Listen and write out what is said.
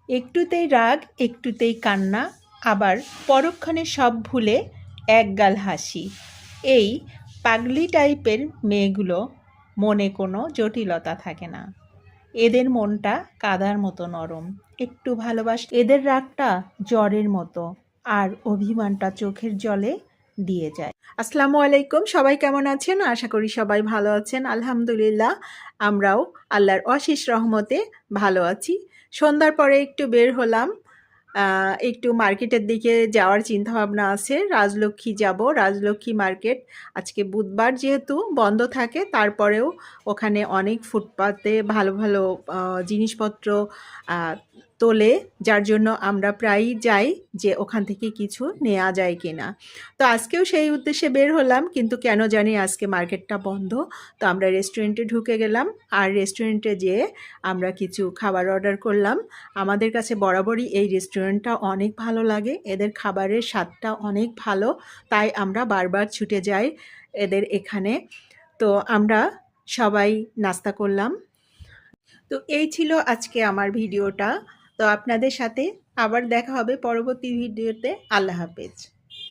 একটুতেই রাগ, একটুতেই কান্না, আবার পরক্ষণে সব ভুলে একগাল হাসি। এই পাগলি টাইপের মেয়েগুলো মনে কোনো জটিলতা থাকে না। এদের মনটা কাদার মতো নরম, একটু এদের রাগটা জ্বরের মতো, আর অভিমানটা চোখের জলে দিয়ে যায়। আসসালামু আলাইকুম, সবাই কেমন আছেন? আশা করি সবাই ভালো আছেন। আলহামদুলিল্লাহ, আমরাও আল্লাহর অশেষ রহমতে ভালো আছি। সন্ধ্যার পরে একটু বের হলাম, একটু মার্কেটের দিকে যাওয়ার চিন্তাভাবনা আছে। রাজলক্ষ্মী যাব, রাজলক্ষ্মী মার্কেট। আজকে বুধবার যেহেতু বন্ধ থাকে, তারপরেও ওখানে অনেক ফুটপাতে ভালো ভালো জিনিসপত্র তোলে, যার জন্য আমরা প্রায়ই যাই যে ওখান থেকে কিছু নেওয়া যায় কিনা। তো আজকেও সেই উদ্দেশ্যে বের হলাম, কিন্তু কেন জানি আজকে মার্কেটটা বন্ধ। তো আমরা রেস্টুরেন্টে ঢুকে গেলাম, আর রেস্টুরেন্টে যেয়ে আমরা কিছু খাবার অর্ডার করলাম। আমাদের কাছে বরাবরই এই রেস্টুরেন্টটা অনেক ভালো লাগে, এদের খাবারের স্বাদটা অনেক ভালো, তাই আমরা বারবার ছুটে যাই এদের এখানে। তো আমরা সবাই নাস্তা করলাম। তো এই ছিল আজকে আমার ভিডিওটা। তো আপনাদের সাথে আবার দেখা হবে পরবর্তী ভিডিওতে। আল্লাহ হাফেজ।